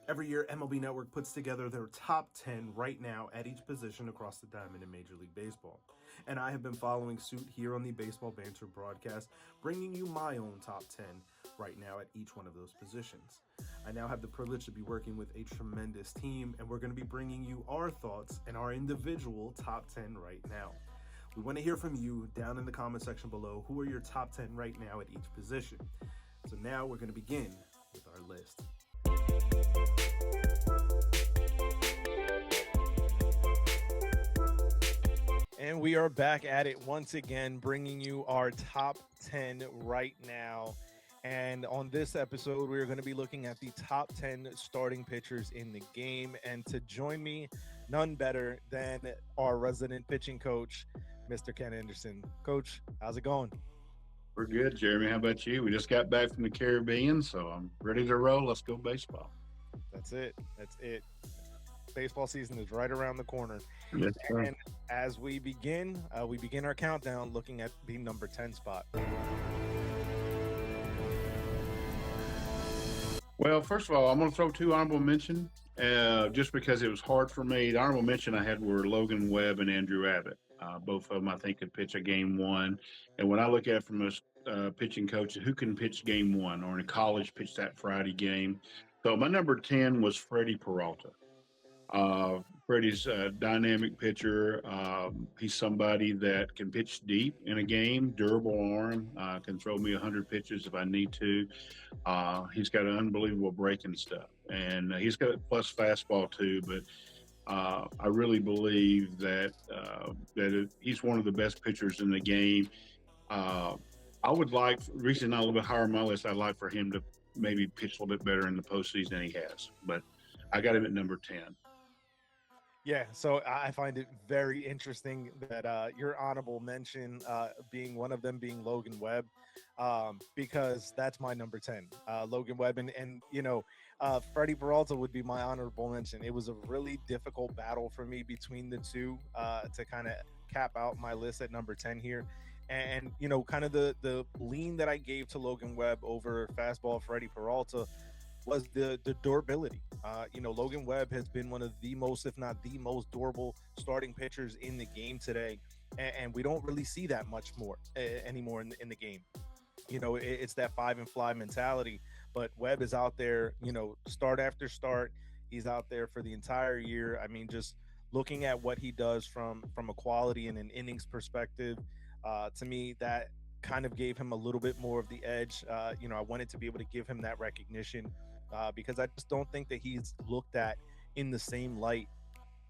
Every year, MLB Network puts together their top 10 right now at each position across the diamond in Major League Baseball. And I have been following suit here on the Baseball Banter Broadcast, bringing you my own top 10 right now at each one of those positions. I now have the privilege to be working with a tremendous team, and we're going to be bringing you our thoughts and our individual top 10 right now. We want to hear from you down in the comment section below. Who are your top 10 right now at each position? So now we're going to begin with our list. And we are back at it once again, bringing you our top 10 right now. And on this episode, we're going to be looking at the top 10 starting pitchers in the game. And to join me, none better than our resident pitching coach, Mr. Ken Anderson. Coach, how's it going? We're good, Jeremy. How about you? We just got back from the Caribbean, so I'm ready to roll. Let's go baseball. That's it. Baseball season is right around the corner. Yes, sir. And as we begin our countdown looking at the number 10 spot. Well, first of all, I'm going to throw two honorable mention just because it was hard for me. The honorable mention I had were Logan Webb and Andrew Abbott. Both of them, I think, could pitch a game one. And when I look at it from a pitching coach, who can pitch game one or in college pitch that Friday game? So my number 10 was Freddie Peralta. Freddie's a dynamic pitcher. He's somebody that can pitch deep in a game, durable arm, can throw me 100 pitches if I need to. He's got an unbelievable breaking stuff, and he's got a plus fastball too. But I really believe that he's one of the best pitchers in the game. I would like, reason not a little bit higher on my list, I'd like for him to maybe pitch a little bit better in the postseason than he has. But I got him at number 10. Yeah, so I find it very interesting that your honorable mention being one of them being Logan Webb, because that's my number 10, Logan Webb. And you know, Freddie Peralta would be my honorable mention. It was a really difficult battle for me between the two to kind of cap out my list at number 10 here. And, you know, kind of the lean that I gave to Logan Webb over fastball Freddie Peralta was the durability. Logan Webb has been one of the most, if not the most durable starting pitchers in the game today. And we don't really see that much more anymore in the game. You know, it's that 5 and fly mentality, but Webb is out there, you know, start after start. He's out there for the entire year. I mean, just looking at what he does from a quality and an innings perspective, to me, that kind of gave him a little bit more of the edge. I wanted to be able to give him that recognition because I just don't think that he's looked at in the same light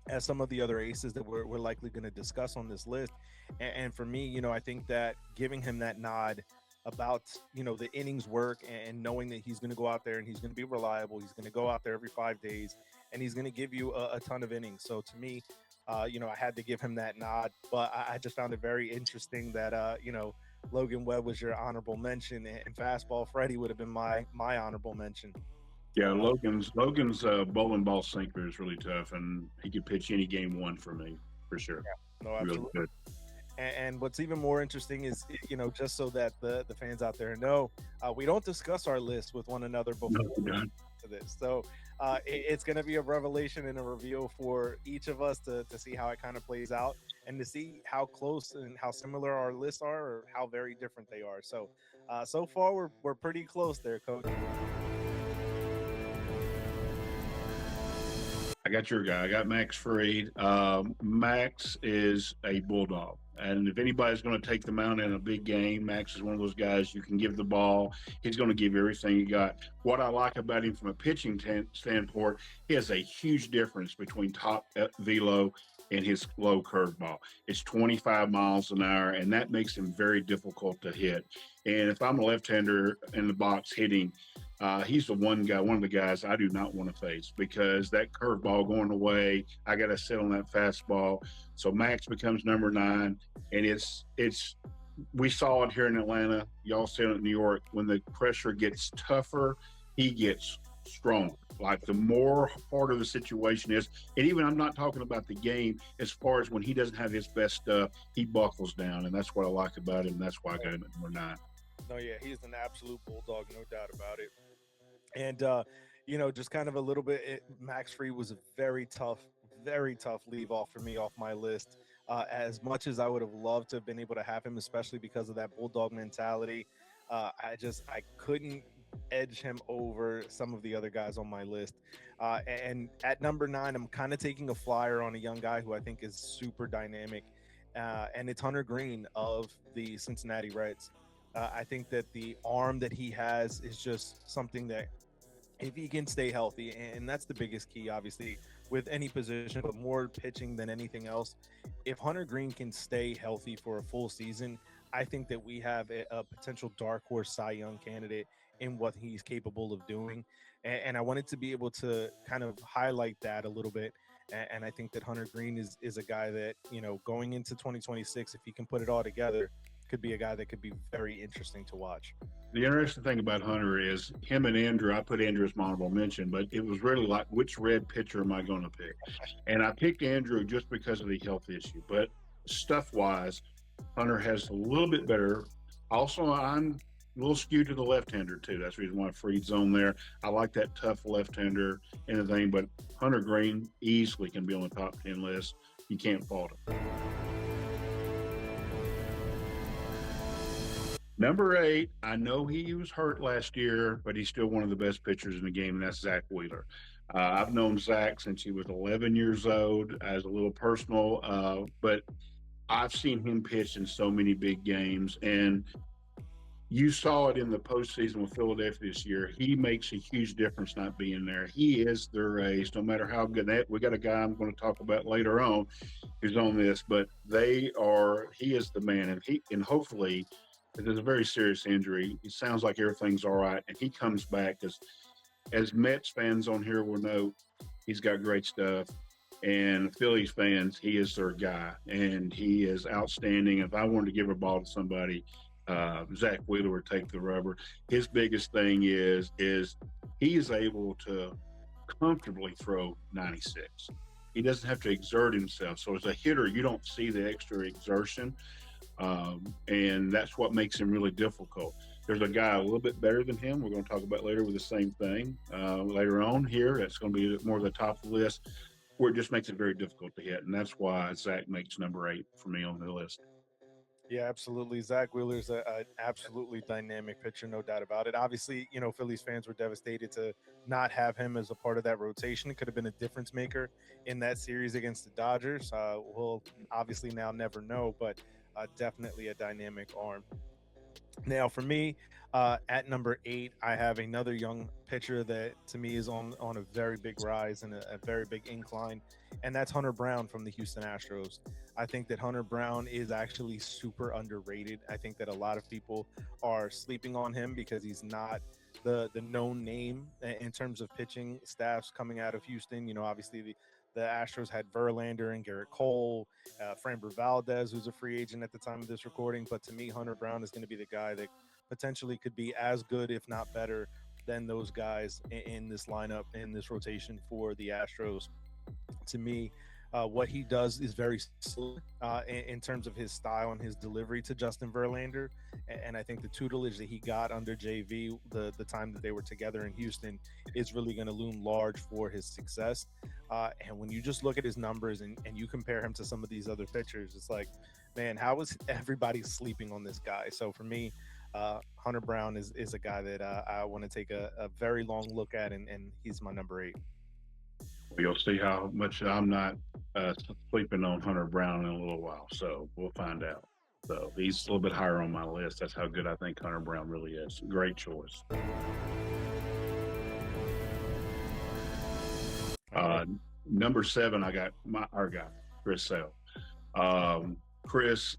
as some of the other aces that we're likely going to discuss on this list. And for me, you know, I think that giving him that nod about, you know, the innings work and knowing that he's going to go out there and he's going to be reliable. He's going to go out there every 5 days and he's going to give you a ton of innings. So to me, I had to give him that nod, but I just found it very interesting that, Logan Webb was your honorable mention and fastball Freddie would have been my honorable mention. Yeah, Logan's bowling ball sinker is really tough, and he could pitch any game one for me, for sure. Yeah, no, absolutely. Really good. And what's even more interesting is, you know, just so that the fans out there know, we don't discuss our list with one another before to this. So it's going to be a revelation and a reveal for each of us to see how it kind of plays out and to see how close and how similar our lists are or how very different they are. So so far, we're pretty close there, Coach. I got your guy. I got Max Fried. Max is a bulldog. And if anybody's going to take the mound in a big game, Max is one of those guys you can give the ball. He's going to give you everything you got. What I like about him from a pitching standpoint, he has a huge difference between top velo and his low curveball. It's 25 miles an hour, and that makes him very difficult to hit. And if I'm a left-hander in the box hitting, he's the one of the guys I do not want to face because that curveball going away, I got to sit on that fastball. So Max becomes number 9, and it's we saw it here in Atlanta. Y'all see it in New York. When the pressure gets tougher, he gets stronger. Like the more part of the situation is, and even I'm not talking about the game as far as when he doesn't have his best stuff, he buckles down, and that's what I like about him. That's why I got him at number 9. No, yeah, he's an absolute bulldog, no doubt about it. And Just kind of a little bit. Max Free was a very tough leave off for me off my list. As much as I would have loved to have been able to have him, especially because of that bulldog mentality, I couldn't edge him over some of the other guys on my list. And at number 9, I'm kind of taking a flyer on a young guy who I think is super dynamic, and it's Hunter Green of the Cincinnati Reds. I think that the arm that he has is just something that, if he can stay healthy, and that's the biggest key, obviously, with any position, but more pitching than anything else. If Hunter Green can stay healthy for a full season, I think that we have a potential dark horse Cy Young candidate in what he's capable of doing. And I wanted to be able to kind of highlight that a little bit. And I think that Hunter Green is a guy that, going into 2026, if he can put it all together, could be a guy that could be very interesting to watch. The interesting thing about Hunter is him and Andrew. I put Andrew as my honorable mention, but it was really like, which red pitcher am I going to pick? And I picked Andrew just because of the health issue. But stuff wise, Hunter has a little bit better. Also, I'm a little skewed to the left-hander too. That's the reason why Freed's on there. I like that tough left-hander and everything. But Hunter Green easily can be on the top 10 list. You can't fault him. Number 8, I know he was hurt last year, but he's still one of the best pitchers in the game, and that's Zach Wheeler. I've known Zach since he was 11 years old as a little personal, but I've seen him pitch in so many big games, and you saw it in the postseason with Philadelphia this year. He makes a huge difference not being there. He is their ace, no matter how good that. We got a guy I'm going to talk about later on who's on this, but he is the man, and hopefully – it's a very serious injury. It sounds like everything's all right, and he comes back as Mets fans on here will know, he's got great stuff. And Phillies fans, he is their guy, and he is outstanding. If I wanted to give a ball to somebody, Zach Wheeler would take the rubber. His biggest thing is he is able to comfortably throw 96. He doesn't have to exert himself. So as a hitter, you don't see the extra exertion. And that's what makes him really difficult. There's a guy a little bit better than him we're going to talk about later with the same thing later on here. That's going to be more of the top of the list, where it just makes it very difficult to hit. And that's why Zach makes number 8 for me on the list. Yeah, absolutely. Zach Wheeler's an absolutely dynamic pitcher, no doubt about it. Obviously, Phillies fans were devastated to not have him as a part of that rotation. It could have been a difference maker in that series against the Dodgers. We'll obviously now never know, but definitely a dynamic arm. Now, for me, at number 8, I have another young pitcher that to me is on a very big rise and a very big incline, and that's Hunter Brown from the Houston Astros. I think that Hunter Brown is actually super underrated. I think that a lot of people are sleeping on him because he's not the known name in terms of pitching staffs coming out of Houston. Obviously the Astros had Verlander and Garrett Cole, Framber Valdez, who's a free agent at the time of this recording. But to me, Hunter Brown is going to be the guy that potentially could be as good, if not better, than those guys in this lineup, in this rotation for the Astros. To me, what he does is very similar in terms of his style and his delivery to Justin Verlander. And I think the tutelage that he got under JV, the time that they were together in Houston, is really going to loom large for his success. And when you just look at his numbers and you compare him to some of these other pitchers, it's like, man, how is everybody sleeping on this guy? So for me, Hunter Brown is a guy that I want to take a very long look at, and he's my number 8. You'll see how much I'm not sleeping on Hunter Brown in a little while. So we'll find out. So he's a little bit higher on my list. That's how good I think Hunter Brown really is. Great choice. Number 7, I got our guy, Chris Sale. Chris,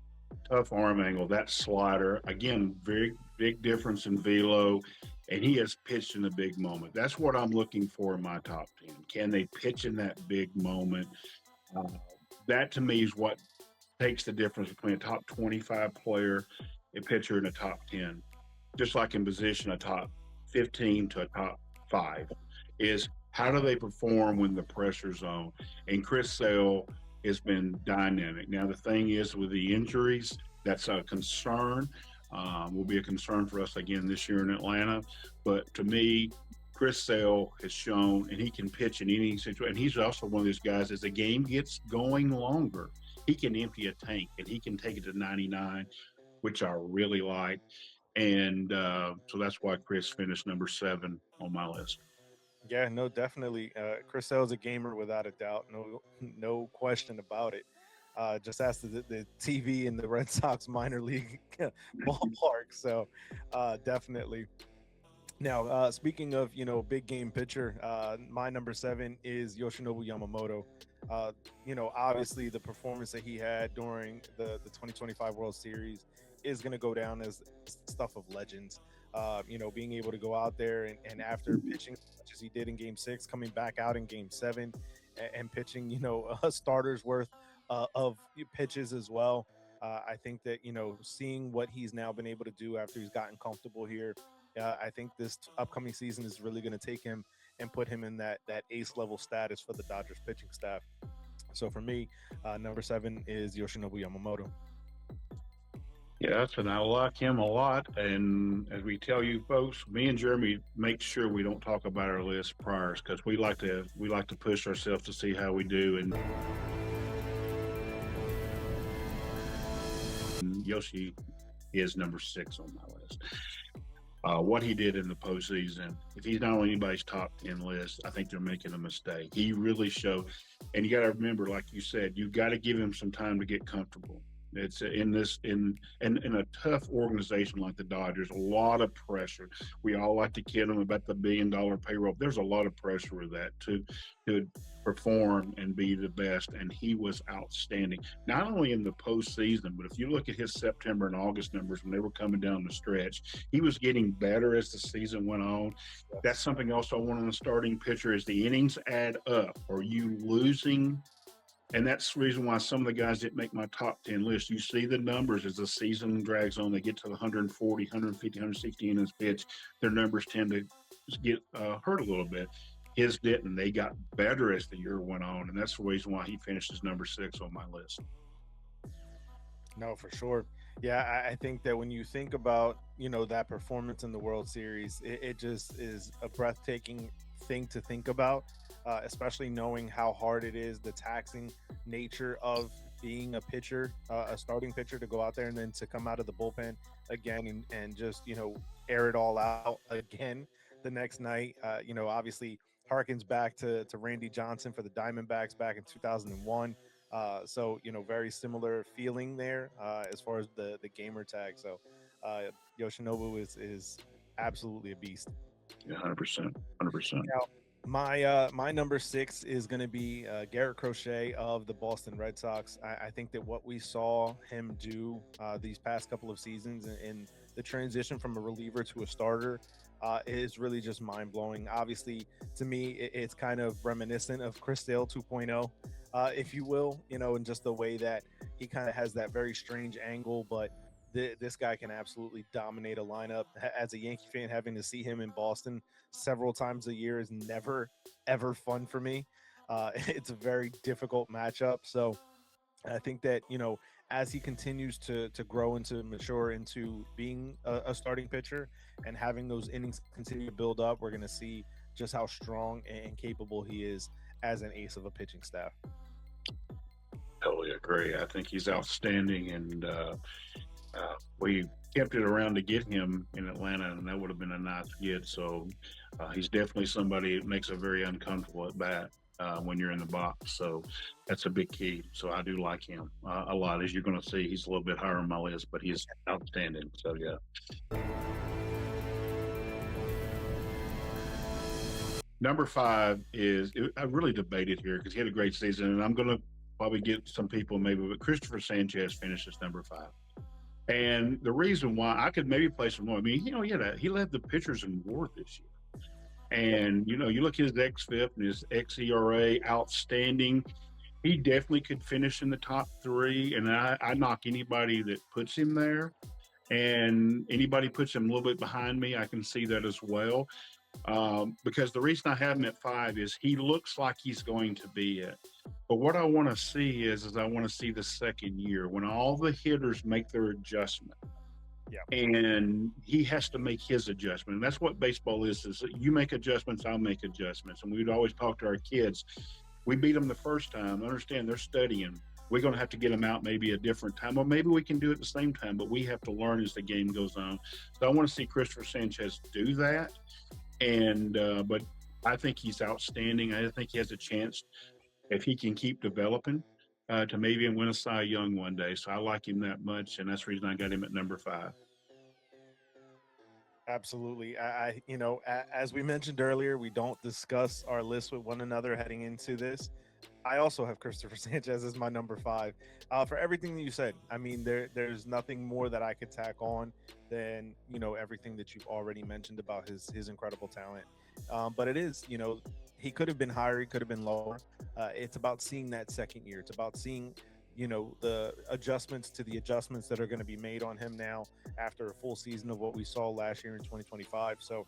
tough arm angle, that slider. Again, very big difference in velo, and he has pitched in a big moment. That's what I'm looking for in my top 10. Can they pitch in that big moment? That to me is what takes the difference between a top 25 player, a pitcher, and a top 10. Just like in position, a top 15 to a top 5 is how do they perform when the pressure's on? And Chris Sale has been dynamic. Now, the thing is with the injuries, that's a concern. Will be a concern for us again this year in Atlanta. But to me, Chris Sale has shown, and he can pitch in any situation. And he's also one of those guys, as the game gets going longer, he can empty a tank and he can take it to 99, which I really like. And so that's why Chris finished number 7 on my list. Yeah, no, definitely. Chris Sale's a gamer without a doubt. No, no question about it. Just ask the TV in the Red Sox minor league ballpark. So, definitely. Now, speaking of big game pitcher, my number 7 is Yoshinobu Yamamoto. Uh, obviously the performance that he had during the 2025 World Series is going to go down as stuff of legends. Being able to go out there and after pitching as much as he did in Game 6, coming back out in Game 7 and pitching a starter's worth of pitches as well. I think that seeing what he's now been able to do after he's gotten comfortable here, I think this upcoming season is really going to take him and put him in that ace level status for the Dodgers pitching staff. So for me, number 7 is Yoshinobu Yamamoto. Yes, and I like him a lot. And as we tell you folks, me and Jeremy make sure we don't talk about our list prior because we like to push ourselves to see how we do. And Yoshi is number 6 on my list. What he did in the postseason, if he's not on anybody's top 10 list, I think they're making a mistake. He really showed, and you got to remember, like you said, you got to give him some time to get comfortable. It's in a tough organization like the Dodgers, a lot of pressure. We all like to kid them about the $1 billion payroll. There's a lot of pressure with that to perform and be the best, and he was outstanding. Not only in the postseason, but if you look at his September and August numbers when they were coming down the stretch, he was getting better as the season went on. That's something else I want on a starting pitcher is the innings add up. Are you losing? And that's the reason why some of the guys didn't make my top 10 list. You see the numbers as the season drags on. They get to the 140, 150, 160 innings pitch. Their numbers tend to get hurt a little bit. His didn't. They got better as the year went on. And that's the reason why he finishes number 6 on my list. No, for sure. Yeah, I think that when you think about, that performance in the World Series, it just is a breathtaking thing to think about, especially knowing how hard it is, the taxing nature of being a pitcher, a starting pitcher, to go out there and then to come out of the bullpen again and just, air it all out again the next night. Obviously harkens back to Randy Johnson for the Diamondbacks back in 2001. So very similar feeling there as far as the gamer tag. So Yoshinobu is absolutely a beast. Yeah, 100%. 100%. Now, my number 6 is going to be Garrett Crochet of the Boston Red Sox. I think that what we saw him do these past couple of seasons in the transition from a reliever to a starter is really just mind blowing. Obviously, to me, it's kind of reminiscent of Chris Sale 2.0, if you will, and just the way that he kind of has that very strange angle, but this guy can absolutely dominate a lineup. As a Yankee fan, having to see him in Boston several times a year is never, ever fun for me. It's a very difficult matchup. So I think that, as he continues to grow and to mature into being a starting pitcher and having those innings continue to build up, we're going to see just how strong and capable he is as an ace of a pitching staff. Totally agree. I think he's outstanding, and we kept it around to get him in Atlanta, and that would have been a nice get. So he's definitely somebody that makes a very uncomfortable at bat when you're in the box. So that's a big key. So I do like him a lot. As you're going to see, he's a little bit higher on my list, but he's outstanding. So, yeah. Number 5 is, I really debated here because he had a great season, and I'm going to probably get some people maybe, but Christopher Sanchez finishes number 5. And the reason why I could maybe play some more, I mean, he led the pitchers in WAR this year. And, you look at his xFIP and his xERA, outstanding. He definitely could finish in the top 3. And I knock anybody that puts him there. And anybody puts him a little bit behind me, I can see that as well. Because the reason I have him at 5 is he looks like he's going to be it. But what I want to see is I want to see the second year when all the hitters make their adjustment. Yeah, and he has to make his adjustment. And that's what baseball is you make adjustments, I'll make adjustments. And we'd always talk to our kids. We beat them the first time. Understand they're studying. We're going to have to get them out maybe a different time, or maybe we can do it at the same time, but we have to learn as the game goes on. So I want to see Christopher Sanchez do that. And, but I think he's outstanding. I think he has a chance if he can keep developing to maybe win a Cy Young one day. So I like him that much. And that's the reason I got him at number 5. absolutely. As we mentioned earlier, we don't discuss our list with one another heading into this. I also have Christopher Sanchez as my number 5. For everything that you said, I mean, there's nothing more that I could tack on than everything that you've already mentioned about his incredible talent. But it is, he could have been higher, he could have been lower. It's about seeing that second year. It's about seeing the adjustments to the adjustments that are going to be made on him now after a full season of what we saw last year in 2025. So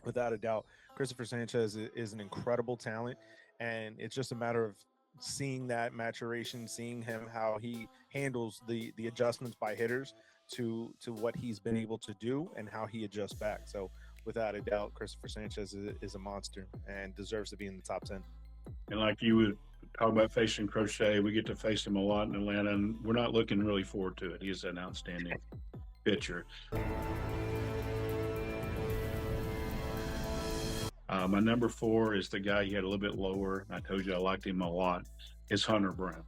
without a doubt, Christopher Sanchez is an incredible talent, and it's just a matter of seeing that maturation, seeing him how he handles the adjustments by hitters to what he's been able to do and how he adjusts back. So without a doubt, Christopher Sanchez is a monster and deserves to be in the top 10. And like you would talk about facing Crochet, we get to face him a lot in Atlanta, and we're not looking really forward to it. He's an outstanding pitcher. My number 4 is the guy you had a little bit lower. I told you I liked him a lot. Is Hunter Brown.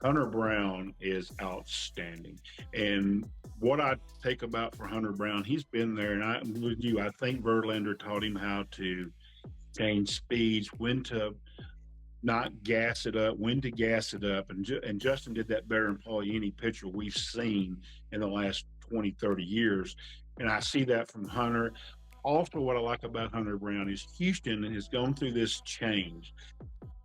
Hunter Brown is outstanding. And what I take about for Hunter Brown, he's been there, and I'm with you. I think Verlander taught him how to change speeds, when to not gas it up, when to gas it up. And Justin did that better than probably any pitcher we've seen in the last 20, 30 years. And I see that from Hunter. Also, what I like about Hunter Brown is Houston has gone through this change.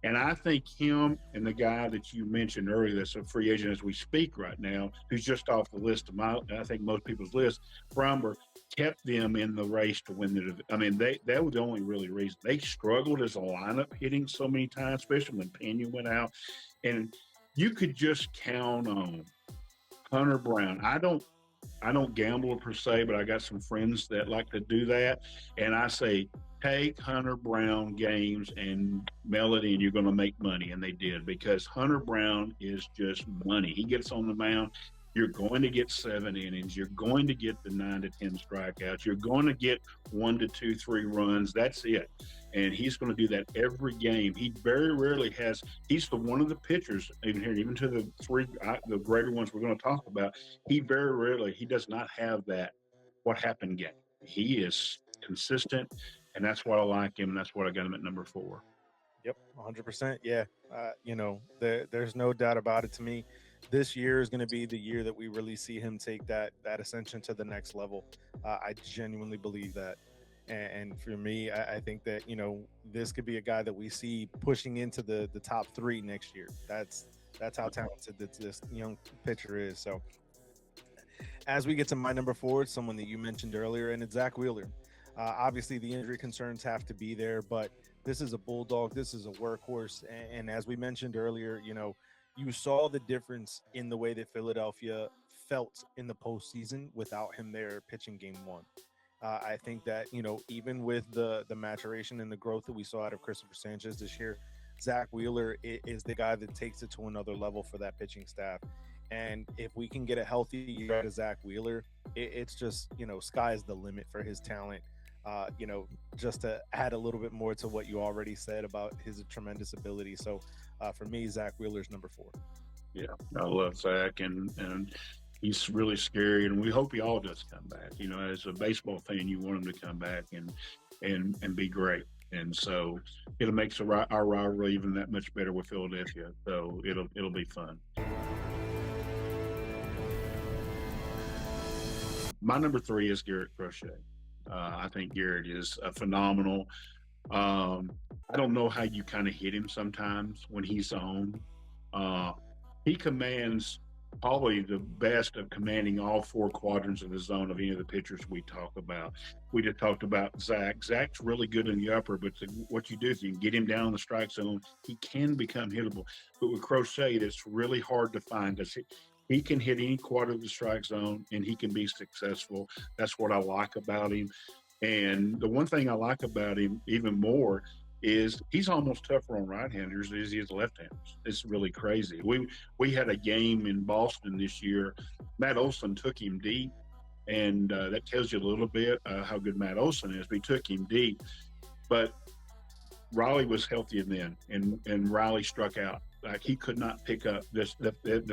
And I think him and the guy that you mentioned earlier, that's a free agent as we speak right now, who's just off the list of I think most people's list, Framber, kept them in the race to win the. I mean, that was the only really reason they struggled as a lineup hitting so many times, especially when Pena went out. And you could just count on Hunter Brown. I don't gamble per se, but I got some friends that like to do that. And I say, take Hunter Brown games and mail it in. You're going to make money. And they did, because Hunter Brown is just money. He gets on the mound. You're going to get 7 innings. You're going to get the 9 to 10 strikeouts. You're going to get 1 to 2, 3 runs. That's it. And he's going to do that every game. He very rarely has. He's the one of the pitchers, even to the 3, the greater ones we're going to talk about. He very rarely. He does not have that. What happened game? He is consistent, and that's what I like him. And that's what I got him at number 4. Yep, 100%. Yeah, there's no doubt about it to me. This year is going to be the year that we really see him take that ascension to the next level. I genuinely believe that. And for me, I think that, this could be a guy that we see pushing into the top 3 next year. That's how talented this young pitcher is. So as we get to my number 4, it's someone that you mentioned earlier, and it's Zach Wheeler. Obviously, the injury concerns have to be there, but this is a bulldog. This is a workhorse. And as we mentioned earlier, you saw the difference in the way that Philadelphia felt in the postseason without him there pitching game 1. I think that, even with the maturation and the growth that we saw out of Christopher Sanchez this year, Zach Wheeler is the guy that takes it to another level for that pitching staff. And if we can get a healthy year out of Zach Wheeler, it's just, sky's the limit for his talent. Just to add a little bit more to what you already said about his tremendous ability. So for me, Zach Wheeler's number 4. Yeah, I love Zach, and he's really scary, and we hope he all does come back. As a baseball fan, you want him to come back and be great. And so it'll make our rivalry even that much better with Philadelphia. So it'll be fun. My number 3 is Garrett Crochet. I think Garrett is a phenomenal. I don't know how you kind of hit him sometimes when he's on. He commands probably the best of commanding all 4 quadrants of the zone of any of the pitchers we talk about. We just talked about Zach. Zach's really good in the upper, but what you do is you can get him down in the strike zone. He can become hittable. But with Crochet, that's really hard to find, because He can hit any quarter of the strike zone and he can be successful. That's what I like about him. And the one thing I like about him even more is he's almost tougher on right-handers as he is left-handers. It's really crazy. We had a game in Boston this year. Matt Olson took him deep, and that tells you a little bit how good Matt Olson is. We took him deep, but Riley was healthy then, and Riley struck out. Like he could not pick up the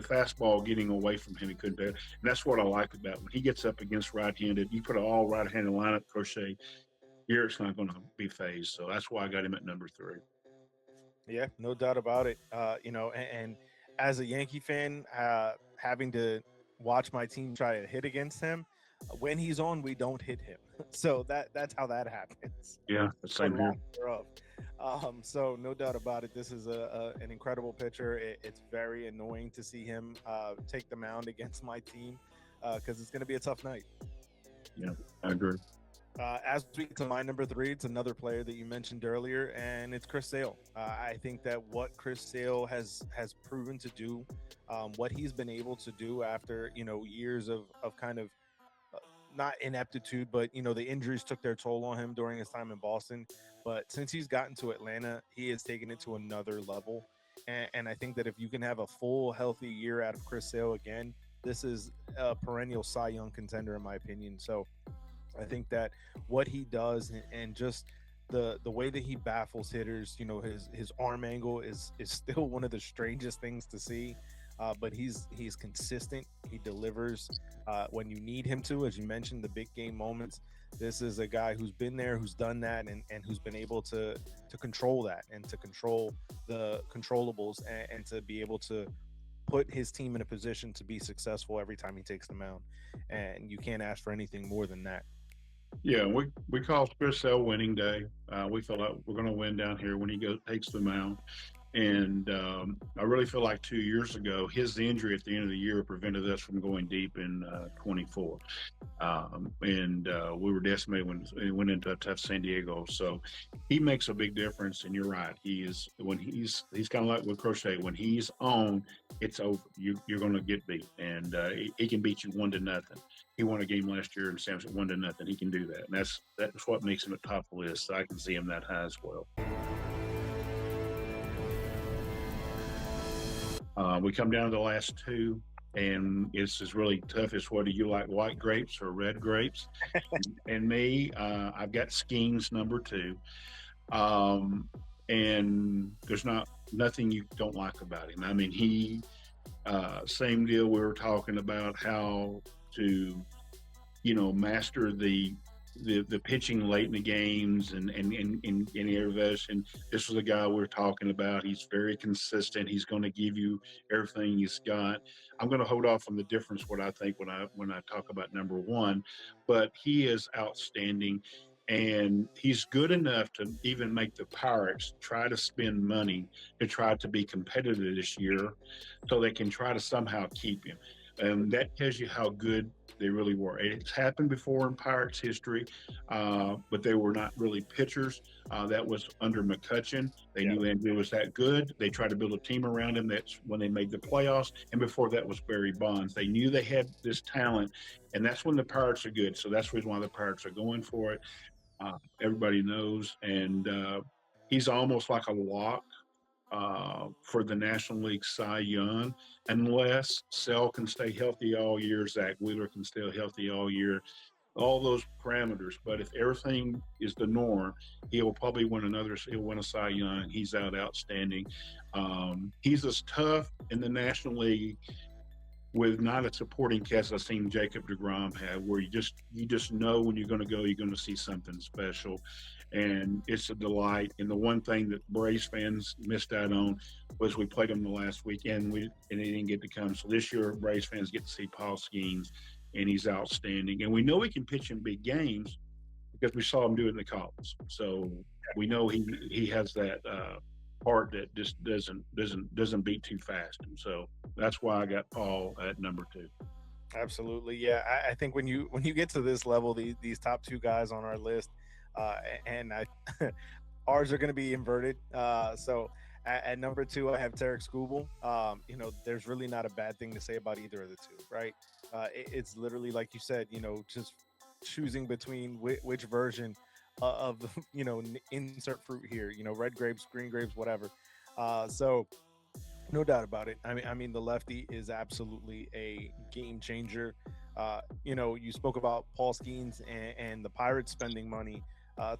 fastball getting away from him. He couldn't do it. And that's what I like about when he gets up against right-handed. You put an all right-handed lineup, Crochet, Garrett's not going to be phased. So that's why I got him at number 3. Yeah, no doubt about it. And as a Yankee fan, having to watch my team try to hit against him, when he's on, we don't hit him. So that's how that happens. Yeah, the For same here. lack thereof. So no doubt about it, this is an incredible pitcher. It's very annoying to see him take the mound against my team because it's going to be a tough night. Yeah, I agree. As we get to my number 3, it's another player that you mentioned earlier, and it's Chris Sale. I think that what Chris Sale has proven to do, what he's been able to do after years of kind of not ineptitude, but the injuries took their toll on him during his time in Boston. But since he's gotten to Atlanta, he has taken it to another level. And I think that if you can have a full, healthy year out of Chris Sale again, this is a perennial Cy Young contender, in my opinion. So I think that what he does and just the way that he baffles hitters, his arm angle is still one of the strangest things to see. But he's consistent. He delivers when you need him to, as you mentioned, the big game moments. This is a guy who's been there, who's done that, and who's been able to control that and to control the controllables and to be able to put his team in a position to be successful every time he takes the mound. And you can't ask for anything more than that. Yeah, we call Chris Sale winning day. We feel like we're going to win down here when he takes the mound. And I really feel like 2 years ago, his injury at the end of the year prevented us from going deep in 24. And we were decimated when he went into a tough San Diego. So he makes a big difference. And you're right. He's kind of like with Crochet. When he's on, it's over. You're going to get beat. And he can beat you 1-0. He won a game last year in Samson 1-0. He can do that. And that's what makes him at top of the list. So I can see him that high as well. We come down to the last 2, and it's really tough. It's what do you like, white grapes or red grapes? And me, I've got Skeens number 2. And there's nothing you don't like about him. I mean, he, same deal. We were talking about how to, master the pitching late in the games and everything. This was a guy we were talking about. He's very consistent. He's going to give you everything he's got. I'm going to hold off on the difference what I think when I talk about number 1, but he is outstanding. And he's good enough to even make the Pirates try to spend money to try to be competitive this year so they can try to somehow keep him. And that tells you how good they really were. It's happened before in Pirates history, but they were not really pitchers. That was under McCutchen. They knew Andrew was that good. They tried to build a team around him. That's when they made the playoffs. And before that was Barry Bonds. They knew they had this talent, and that's when the Pirates are good. So that's the reason why the Pirates are going for it. Everybody knows. And he's almost like a lock for the National League Cy Young, unless Sale can stay healthy all year, Zach Wheeler can stay healthy all year, all those parameters. But if everything is the norm, he'll probably he'll win a Cy Young. He's outstanding. He's as tough in the National League with not a supporting cast I've seen Jacob deGrom have, where you just know when you're going to go, you're going to see something special. And it's a delight. And the one thing that Braves fans missed out on was we played them the last weekend and they didn't get to come. So this year, Braves fans get to see Paul Skeens, and he's outstanding. And we know he can pitch in big games because we saw him do it in the college. So we know he has that part that just doesn't beat too fast. And so that's why I got Paul at number 2. Absolutely. Yeah. I think when you get to this level, these top 2 guys on our list, and ours are going to be inverted. So At number two, I have Tarek Skubal. There's really not a bad thing to say about either of the two, right? It's literally like you said, just choosing between which version of insert fruit here. Red grapes, green grapes, whatever. So no doubt about it. I mean, the lefty is absolutely a game changer. You spoke about Paul Skeens and the Pirates spending money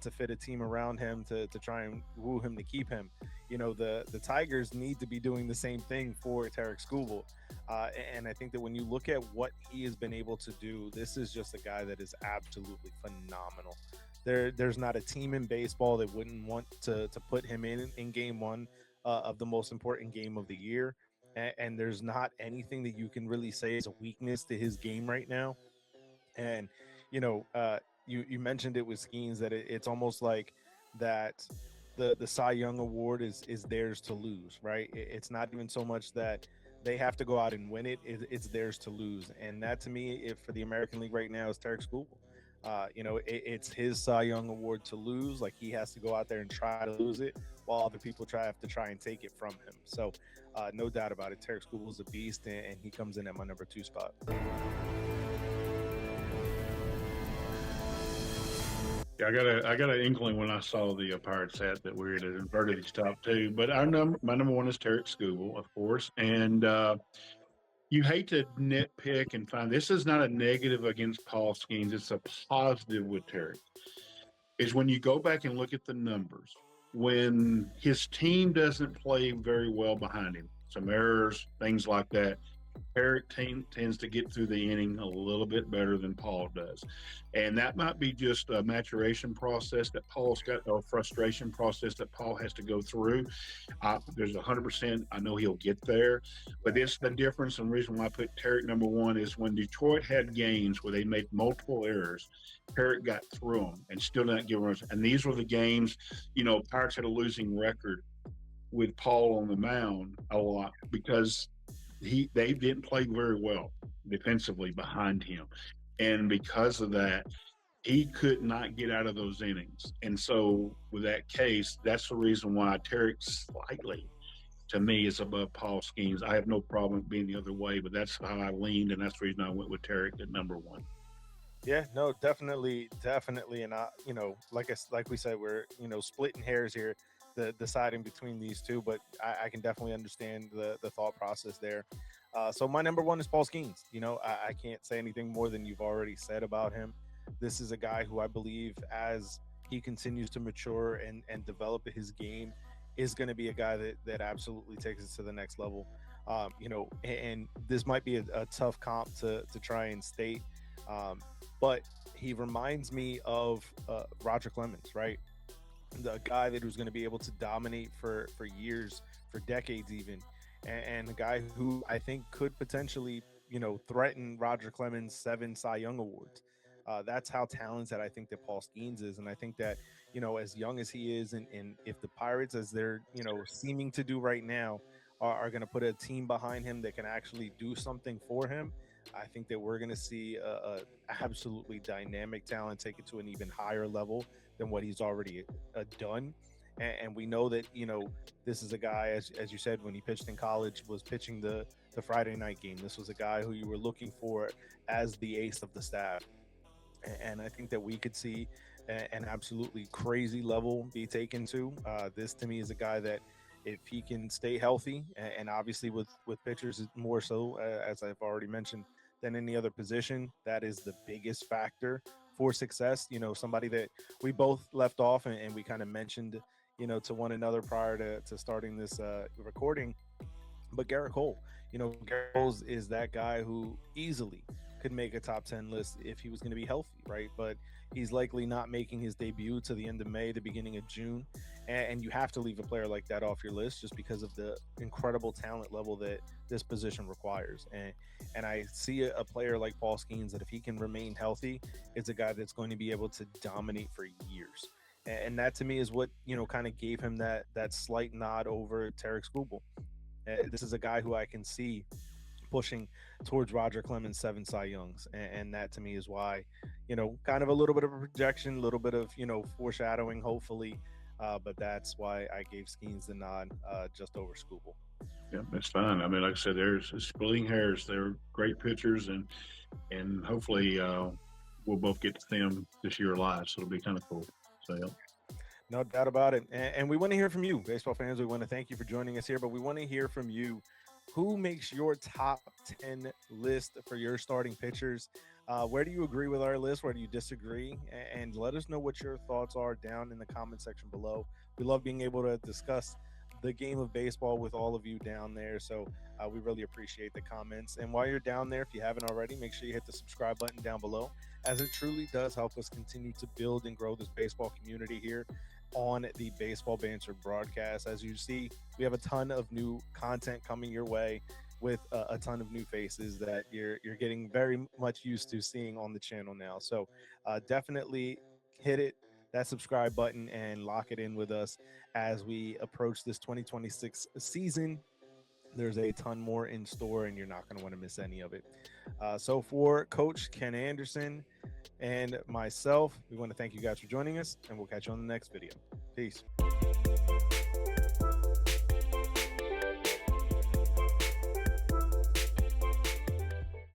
to fit a team around him to try and woo him to keep him. The Tigers need to be doing the same thing for Tarek Skubal. And I think that when you look at what he has been able to do, this is just a guy that is absolutely phenomenal. There's not a team in baseball that wouldn't want to put him in game one of the most important game of the year. And there's not anything that you can really say is a weakness to his game right now. And you know, you mentioned it with Skeens that it's almost like that the Cy Young Award is theirs to lose, right? It's not even so much that they have to go out and win it's theirs to lose, and that to me, if for the American League right now, is Tarek Skubal. It's his Cy Young Award to lose. Like, he has to go out there and try to lose it, while other people have to try and take it from him. So, no doubt about it, Tarek Skubal is a beast, and he comes in at my number two spot. Yeah, I got an inkling when I saw the Pirates hat that we had inverted these top two. But my number one is Tarek Skubal, of course, and you hate to nitpick and find this is not a negative against Paul Skeens. It's a positive with Tarek. Is when you go back and look at the numbers, when his team doesn't play very well behind him, some errors, things like that, Eric tends to get through the inning a little bit better than Paul does. And that might be just a maturation process that Paul's got, or frustration process that Paul has to go through. There's 100%, I know he'll get there. But it's the difference, and the reason why I put Tarek number one is when Detroit had games where they made multiple errors, Tarek got through them and still didn't give runs. And these were the games, Pirates had a losing record with Paul on the mound a lot because they didn't play very well defensively behind him, and because of that, he could not get out of those innings. And so, with that case, that's the reason why Tarek slightly, to me, is above Paul Skeens. I have no problem being the other way, but that's how I leaned, and that's the reason I went with Tarek at number one. Yeah, no, definitely, definitely, and like we said, we're splitting hairs here, deciding between these two, but I can definitely understand the thought process there. So my number one is Paul Skeens. I can't say anything more than you've already said about him. This is a guy who I believe, as he continues to mature and develop his game, is going to be a guy that absolutely takes it to the next level. And this might be a tough comp to try and state, um, but he reminds me of Roger Clemens, right? The guy that was going to be able to dominate for years, for decades even, and a guy who I think could potentially threaten Roger Clemens' 7 Cy Young Awards. That's how talented I think that Paul Skeens is, and I think that as young as he is, and if the Pirates, as they're seeming to do right now, are going to put a team behind him that can actually do something for him, I think that we're going to see a absolutely dynamic talent take it to an even higher level than what he's already done. And we know that this is a guy, as you said, when he pitched in college, was pitching the Friday night game. This was a guy who you were looking for as the ace of the staff. And I think that we could see an absolutely crazy level be taken to. This to me is a guy that, if he can stay healthy, and obviously with pitchers more so, as I've already mentioned, than any other position, that is the biggest factor for success. Somebody that we both left off, and we kind of mentioned to one another prior to starting this recording, but Garrett Cole. Garrett Cole is that guy who easily could make a top 10 list if he was going to be healthy, right? But he's likely not making his debut to the end of May, the beginning of June. And you have to leave a player like that off your list just because of the incredible talent level that this position requires. And I see a player like Paul Skeens that, if he can remain healthy, it's a guy that's going to be able to dominate for years. And that to me is what kind of gave him that slight nod over Tarek Skubal. This is a guy who I can see pushing towards Roger Clemens' 7 Cy Youngs, and that to me is why, kind of a little bit of a projection, a little bit of foreshadowing, hopefully. but that's why I gave Skeens the nod just over Scooble. Yeah, that's fine. I mean, like I said, there's splitting hairs. They're great pitchers, and hopefully we'll both get to see them this year live. So it'll be kind of cool. So yeah. No doubt about it. And we want to hear from you, baseball fans. We want to thank you for joining us here, but we want to hear from you. Who makes your top 10 list for your starting pitchers? Where do you agree with our list? Where do you disagree? And let us know what your thoughts are down in the comment section below. We love being able to discuss the game of baseball with all of you down there. So we really appreciate the comments. And while you're down there, if you haven't already, make sure you hit the subscribe button down below, as it truly does help us continue to build and grow this baseball community here on the Baseball Banter broadcast. As you see, we have a ton of new content coming your way with a ton of new faces that you're getting very much used to seeing on the channel now. So definitely hit it that subscribe button and lock it in with us as we approach this 2026 season. There's a ton more in store, and you're not going to want to miss any of it. So, for Coach Ken Anderson and myself, we want to thank you guys for joining us, and we'll catch you on the next video. Peace.